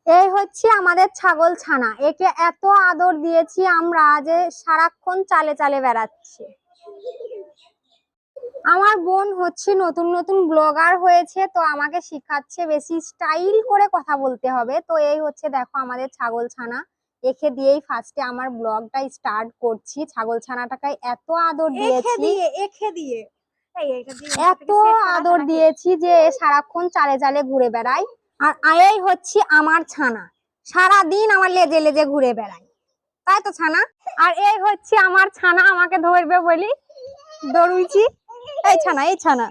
এই হচ্ছে আমাদের ছাগল ছানা। একে এত আদর দিয়েছি আমরা যে সারাক্ষণ চালে চালে বেড়াচ্ছে। আমার বোন হচ্ছে নতুন নতুন ব্লগার হয়েছে, তো আমাকে শিখাচ্ছে বেশি স্টাইল করে কথা বলতে হবে। তো এই হচ্ছে দেখো আমাদের ছাগল ছানা, একে দিয়েই ফার্স্টে আমার ব্লগটা স্টার্ট করছি। ছাগল ছানাটাকে এত আদর দিয়েছি, এত আদর দিয়েছি যে সারাক্ষণ চালে চালে ঘুরে বেড়ায়। আর এই হচ্ছে আমার ছানা, সারাদিন আমার লেজে লেজে ঘুরে বেড়ায়, তাই তো ছানা? আর এই হচ্ছে আমার ছানা, আমাকে ধরবে বলি দৌড়ুইছি। এই ছানা, এই ছানা,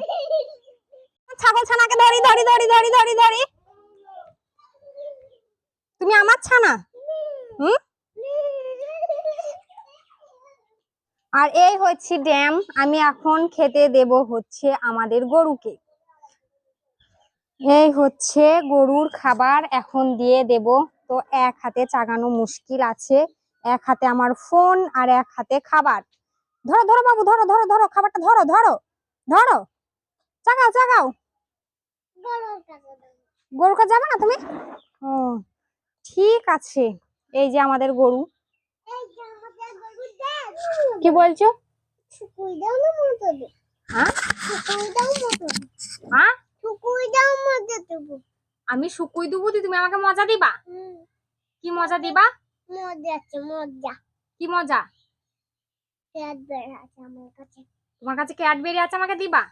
ছাগল ছানাকে ধরি ধরি ধরি ধরি ধরি ধরি। তুমি আমার ছানা। হুম। আর এই হচ্ছে ড্যাম, আমি এখন খেতে দেব হচ্ছে আমাদের গরুকে। এই হচ্ছে গরুর খাবার, এখন দিয়ে দেব। তো এক হাতে চাগানো মুশকিল আছে, এক হাতে আমার ফোন আর এক হাতে খাবার। ধরো ধরো বাবু, ধরো ধরো ধরো, খাবারটা ধরো ধরো ধরো, চাগাও চাগাও। গরুর কাছে যাবে না তুমি? ও ঠিক আছে। এই যে আমাদের গরু। কি বলছো? আমি শুকুই দেবো, তুমি আমাকে মজা দিবা? কি মজা দিবা? কি মজা? তোমার কাছে ক্যাডবেরি আছে, আমাকে দিবা?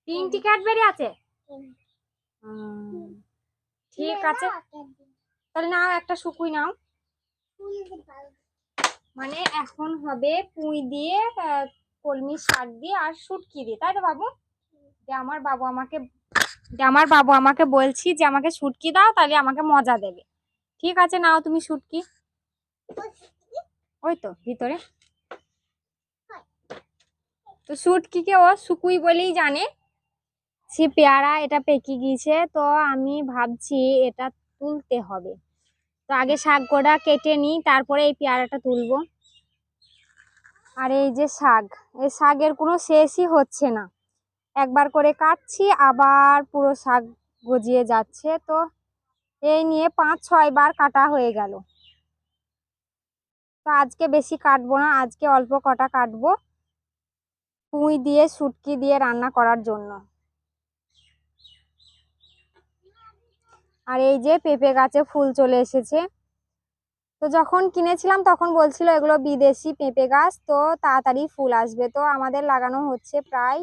3টি ক্যাডবেরি আছে। ঠিক আছে, তাহলে নাও একটা শুকুই নাও। মানে এখন হবে পুঁই দিয়ে, কলমি শাক দিয়ে আর শুটকি দিয়ে, তাই তো বাবু? আমার বাবু আমাকে বলছি যে আমাকে শুটকি দাও, তাহলে আমাকে মজা দেবে। ঠিক আছে, নাও তুমি শুটকি। ওই তো ভিতরে। তো শুটকিকে ও শুকুই বলেই জানে। সে পেয়ারা এটা পেকে গিয়েছে, তো আমি ভাবছি এটা তুলতে হবে। তো আগে শাক গোড়া কেটে নিই, তারপরে এই পেয়ারাটা তুলবো। আর এই যে শাক, এই শাকের কোনো শেষই হচ্ছে না, একবার করে কাটছি আবার পুরো শাক গজিয়ে যাচ্ছে। তো এই নিয়ে 5-6 বার কাটা হয়ে গেল। তো আজকে বেশি কাটবো না, আজকে অল্প কটা কাটবো পুঁই দিয়ে শুটকি দিয়ে রান্না করার জন্য। আর এই যে পেঁপে গাছে ফুল চলে এসেছে। তো যখন কিনেছিলাম তখন বলছিল এগুলো বিদেশি পেঁপে গাছ, তো তাড়াতাড়ি ফুল আসবে। তো আমাদের লাগানো হচ্ছে প্রায়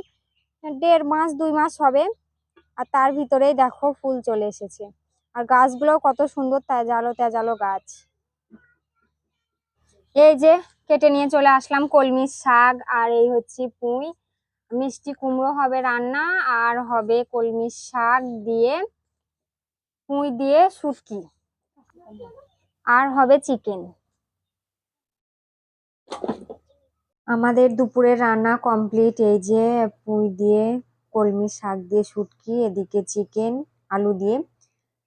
1.5 মাস 2 মাস হবে, আর তার ভিতরেই দেখো ফুল চলে এসেছে। আর গাছগুলো কত সুন্দর তেজালো তেজালো গাছ। এই যে কেটে নিয়ে চলে আসলাম কলমি শাক, আর এই হচ্ছে পুঁই। মিষ্টি কুমড়ো হবে রান্না, আর হবে কলমি শাক দিয়ে পুঁই দিয়ে শুটকি, আর হবে চিকেন। আমাদের দুপুরের রান্না কমপ্লিট। এই যে পুঁই দিয়ে কলমি শাক দিয়ে শুটকি, এদিকে চিকেন আলু দিয়ে,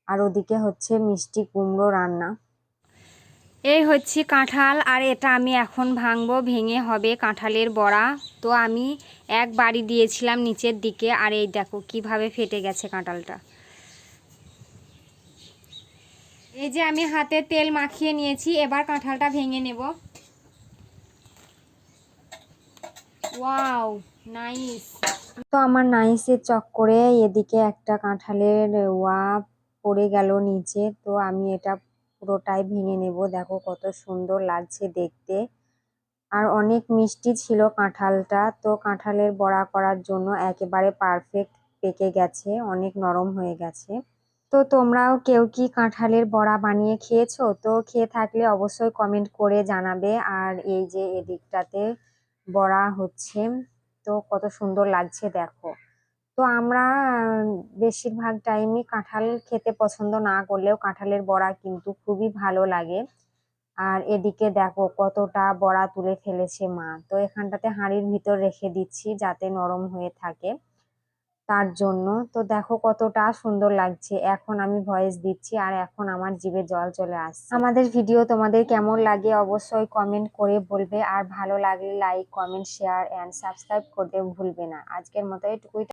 আর ওদিকে হচ্ছে মিষ্টি কুমড়ো রান্না। এই হচ্ছে কাঁঠাল, আর এটা আমি এখন ভাঙবো, ভেঙে হবে কাঁঠালের বড়া। তো আমি এক বাড়ি দিয়েছিলাম নিচের দিকে, আর এই দেখো কিভাবে ফেটে গেছে কাঁঠালটা। এই যে আমি হাতে তেল মাখিয়ে নিয়েছি, এবার কাঁঠালটা ভেঙে নেব। Wow nice. তো আমার নাইসের চক্করে এদিকে একটা কাঁঠালের পড়ে গেল নিচে, তো আমি এটা পুরোটাই ভেঙে নেব। দেখো কত সুন্দর লাগছে দেখতে, আর অনেক মিষ্টি ছিল কাঁঠালটা। তো কাঁঠালের বড়া করার জন্য একেবারে পারফেক্ট পেকে গেছে, অনেক নরম হয়ে গেছে। তো তোমরাও কেউ কি কাঁঠালের বড়া বানিয়ে খেয়েছো? তো খেয়ে থাকলে অবশ্যই কমেন্ট করে জানাবে। আর এই যে এদিকটাতে বড়া হচ্ছে, তো কত সুন্দর লাগছে দেখো। তো আমরা বেশিরভাগ টাইমই কাঁঠাল খেতে পছন্দ না করলেও কাঁঠালের বড়া কিন্তু খুবই ভালো লাগে। আর এদিকে দেখো কতটা বড়া তুলে ফেলেছে মা। তো এখানটাতে হাঁড়ির ভিতর রেখে দিচ্ছি যাতে নরম হয়ে থাকে, তার জন্য। তো দেখো কতটা সুন্দর লাগছে। এখন আমি ভয়েস দিচ্ছি আর এখন আমার জিভে জল চলে আসছে। আমাদের ভিডিও তোমাদের কেমন লাগে অবশ্যই কমেন্ট করে বলবে, আর ভালো লাগলে like comment share and subscribe করতে ভুলবে না। আজকের মতো এটুকুই।